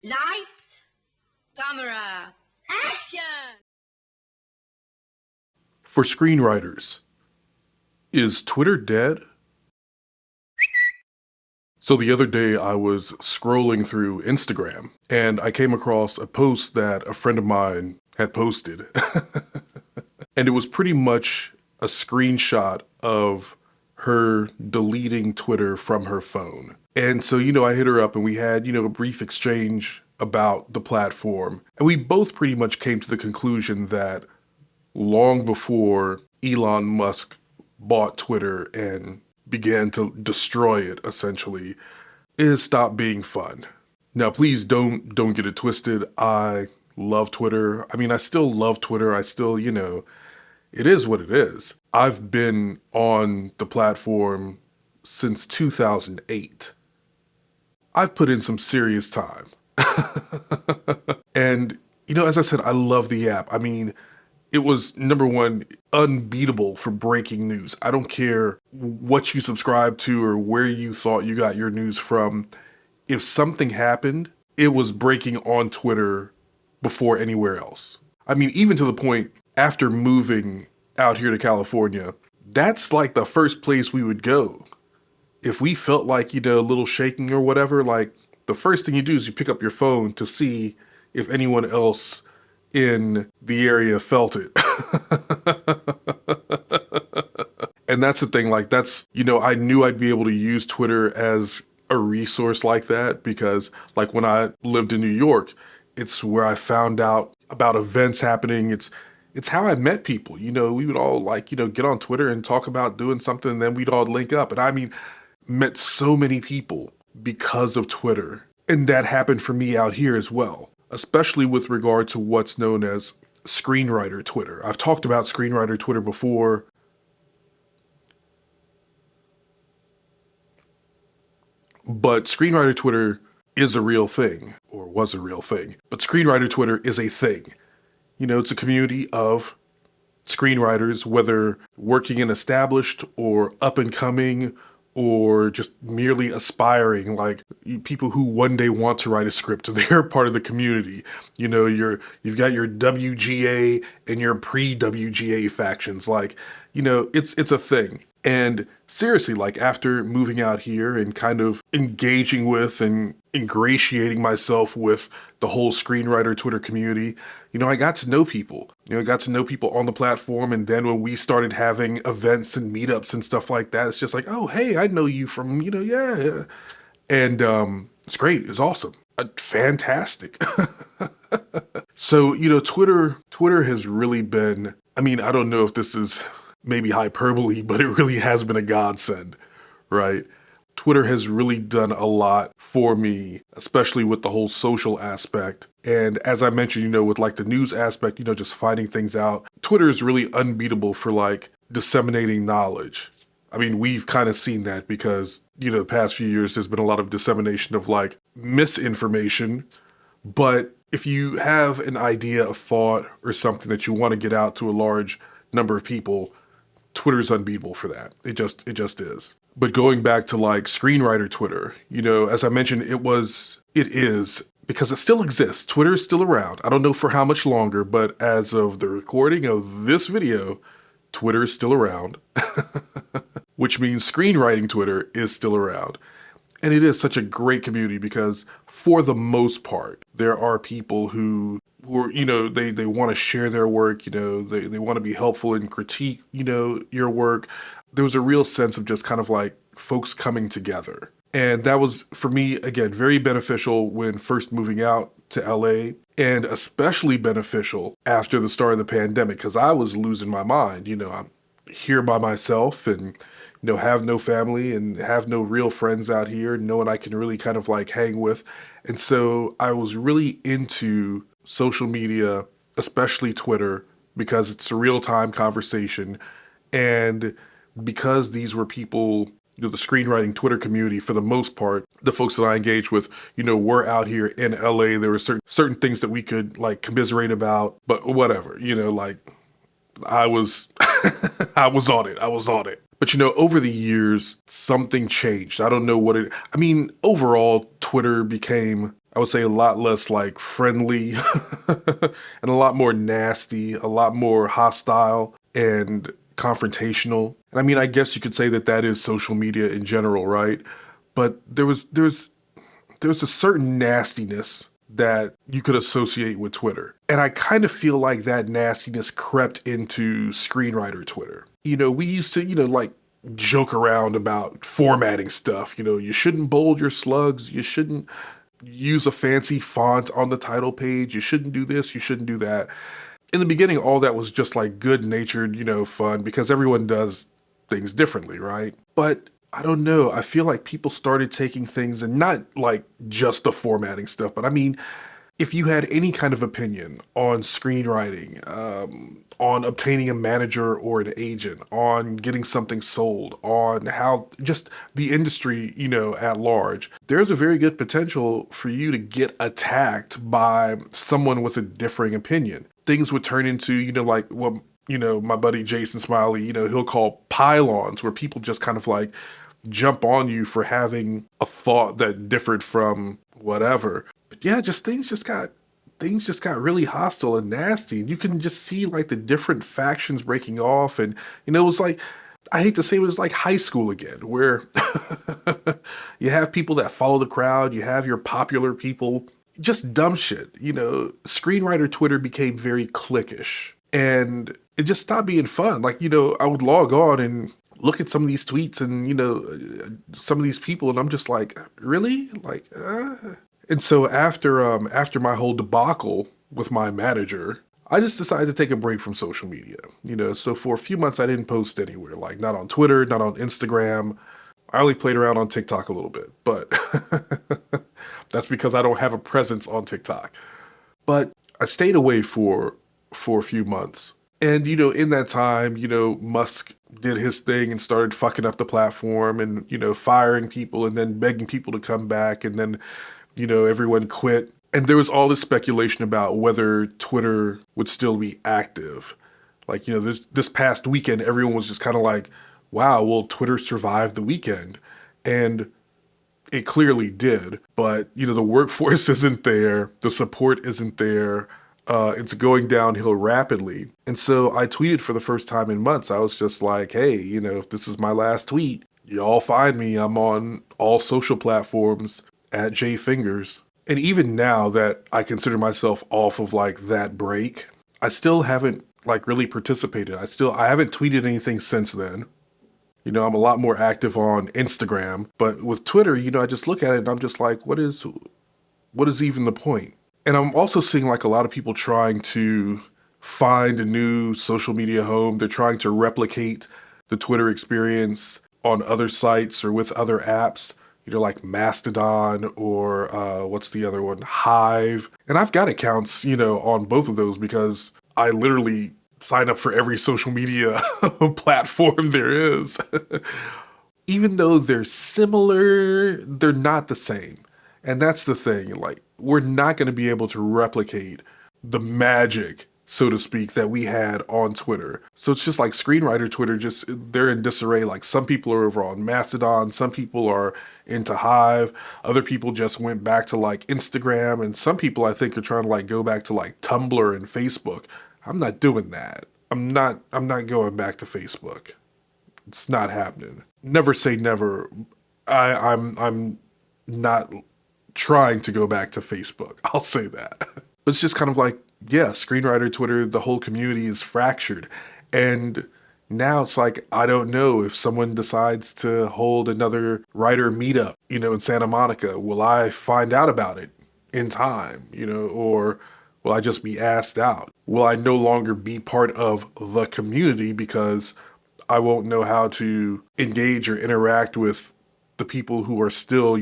Lights, camera, action! For screenwriters, is Twitter dead? So the other day I was scrolling through Instagram and I came across a post that a friend of mine had posted. And it was pretty much a screenshot of her deleting Twitter from her phone. And so, I hit her up and we had, a brief exchange about the platform. And we both pretty much came to the conclusion that long before Elon Musk bought Twitter and began to destroy it, essentially, it has stopped being fun. Now, please don't get it twisted. I love Twitter. I still love Twitter. I still, it is what it is. I've been on the platform since 2008. I've put in some serious time. And, as I said, I love the app. It was, number one, unbeatable for breaking news. I don't care what you subscribe to or where you thought you got your news from. If something happened, it was breaking on Twitter before anywhere else. Even to the point, after moving out here to California, that's like the first place we would go. If we felt like, a little shaking or whatever, like the first thing you do is you pick up your phone to see if anyone else in the area felt it. And that's the thing, I knew I'd be able to use Twitter as a resource like that because when I lived in New York, it's where I found out about events happening. It's how I met people. We would all get on Twitter and talk about doing something and then we'd all link up. And met so many people because of Twitter. And that happened for me out here as well, especially with regard to what's known as Screenwriter Twitter. I've talked about Screenwriter Twitter before. But Screenwriter Twitter is a real thing, or was a real thing. But Screenwriter Twitter is a thing. It's a community of screenwriters, whether working in established or up and coming, or just merely aspiring, people who one day want to write a script. They're part of the community. You've got your WGA and your pre-WGA factions. It's a thing. And seriously, after moving out here and kind of engaging with and ingratiating myself with the whole screenwriter Twitter community, I got to know people. I got to know people on the platform. And then when we started having events and meetups and stuff like that, it's just like, oh, hey, I know you from, yeah. And it's great. It's awesome. Fantastic. So, Twitter has really been, I don't know if this is maybe hyperbole, but it really has been a godsend, right? Twitter has really done a lot for me, especially with the whole social aspect. And as I mentioned, with the news aspect, just finding things out. Twitter is really unbeatable for disseminating knowledge. We've kind of seen that because, the past few years, there's been a lot of dissemination of misinformation. But if you have an idea, a thought, or something that you want to get out to a large number of people, Twitter's unbeatable for that. It just is. But going back to screenwriter Twitter, as I mentioned, it is, because it still exists. Twitter is still around. I don't know for how much longer, but as of the recording of this video, Twitter is still around, which means screenwriting Twitter is still around. And it is such a great community because for the most part, there are people who are, they want to share their work, they want to be helpful and critique, your work. There was a real sense of just kind of folks coming together. And that was, for me, again, very beneficial when first moving out to LA, and especially beneficial after the start of the pandemic, because I was losing my mind. I'm here by myself and, have no family and have no real friends out here, no one I can really kind of hang with. And so I was really into social media, especially Twitter, because it's a real-time conversation. And because these were people, the screenwriting Twitter community, for the most part, the folks that I engaged with, were out here in LA. There were certain things that we could commiserate about, but whatever, I was, I was on it. But over the years, something changed. I don't know what overall, Twitter became I would say a lot less like friendly and a lot more nasty, a lot more hostile and confrontational. And I mean, I guess you could say that that is social media in general, right? But there's a certain nastiness that you could associate with Twitter. And I kind of feel like that nastiness crept into screenwriter Twitter. You know, we used to, like joke around about formatting stuff. You know, you shouldn't bold your slugs. You shouldn't use a fancy font on the title page. You shouldn't do this. You shouldn't do that. In the beginning, all that was just like good natured, fun because everyone does things differently, right? But I don't know. I feel like people started taking things and not like just the formatting stuff, but I mean, if you had any kind of opinion on screenwriting, on obtaining a manager or an agent, on getting something sold, on how just the industry, at large, there's a very good potential for you to get attacked by someone with a differing opinion. Things would turn into, like what, my buddy Jason Smiley, he'll call pylons, where people just kind of like jump on you for having a thought that differed from whatever. But yeah, just things just got really hostile and nasty. And you can just see like the different factions breaking off. And, it was like, I hate to say it was like high school again, where you have people that follow the crowd, you have your popular people, just dumb shit. Screenwriter Twitter became very cliquish and it just stopped being fun. Like, I would log on and look at some of these tweets and, some of these people, and I'm just like, really? Like, And so after my whole debacle with my manager, I just decided to take a break from social media. So for a few months I didn't post anywhere, like not on Twitter, not on Instagram. I only played around on TikTok a little bit, but that's because I don't have a presence on TikTok. But I stayed away for a few months. And, in that time, Musk did his thing and started fucking up the platform and, firing people and then begging people to come back. And then, everyone quit. And there was all this speculation about whether Twitter would still be active. Like, this past weekend, everyone was just kind of like, wow, will Twitter survive the weekend? And it clearly did. But, the workforce isn't there. The support isn't there. It's going downhill rapidly. And so I tweeted for the first time in months. I was just like, hey, if this is my last tweet, y'all find me. I'm on all social platforms at JFingers. And even now that I consider myself off of like that break, I still haven't like really participated. I haven't tweeted anything since then. I'm a lot more active on Instagram, but with Twitter, I just look at it and I'm just like, what is even the point? And I'm also seeing like a lot of people trying to find a new social media home. They're trying to replicate the Twitter experience on other sites or with other apps, like Mastodon or what's the other one? Hive. And I've got accounts, on both of those because I literally sign up for every social media platform there is. Even though they're similar, they're not the same. And that's the thing, like, we're not going to be able to replicate the magic, so to speak, that we had on Twitter. So it's just like screenwriter Twitter, just they're in disarray. Like some people are over on Mastodon, some people are into Hive, other people just went back to like Instagram, and some people I think are trying to like go back to like Tumblr and Facebook. I'm not doing that. I'm not going back to Facebook. It's not happening. Never say never. I'm not trying to go back to Facebook. I'll say that. But it's just kind of like, yeah, screenwriter Twitter, the whole community is fractured. And now it's like, I don't know if someone decides to hold another writer meetup, in Santa Monica, will I find out about it in time, or will I just be asked out? Will I no longer be part of the community because I won't know how to engage or interact with the people who are still,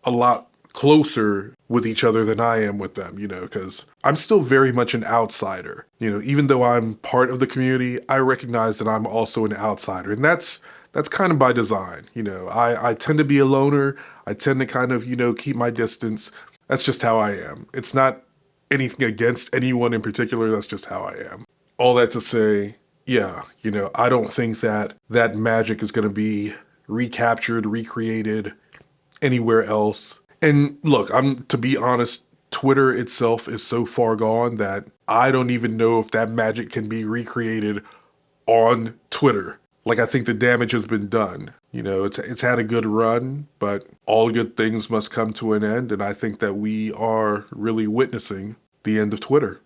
a lot closer with each other than I am with them, because I'm still very much an outsider. Even though I'm part of the community, I recognize that I'm also an outsider. And that's kind of by design. I tend to be a loner. I tend to kind of, keep my distance. That's just how I am. It's not anything against anyone in particular. That's just how I am. All that to say, yeah, I don't think that magic is going to be recaptured, recreated anywhere else. And look, to be honest, Twitter itself is so far gone that I don't even know if that magic can be recreated on Twitter. Like, I think the damage has been done. You know, it's had a good run, but all good things must come to an end, and I think that we are really witnessing the end of Twitter.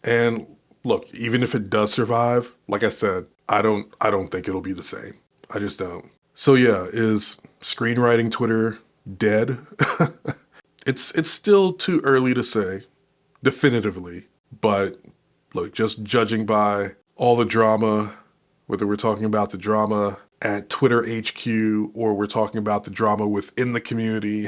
And look, even if it does survive, like I said, I don't think it'll be the same. I just don't. So yeah, is screenwriting Twitter dead? It's still too early to say definitively, but look, just judging by all the drama, whether we're talking about the drama at Twitter HQ or we're talking about the drama within the community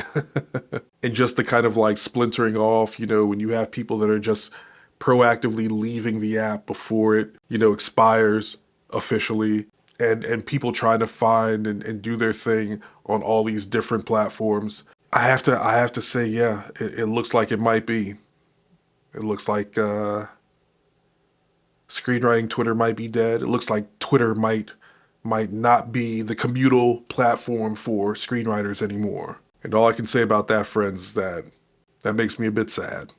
and just the kind of like splintering off, you know, when you have people that are just proactively leaving the app before it, you know, expires officially, and people trying to find and do their thing on all these different platforms. I have to say, yeah, it looks like it might be. It looks like screenwriting Twitter might be dead. It looks like Twitter might not be the communal platform for screenwriters anymore. And all I can say about that, friends, is that makes me a bit sad.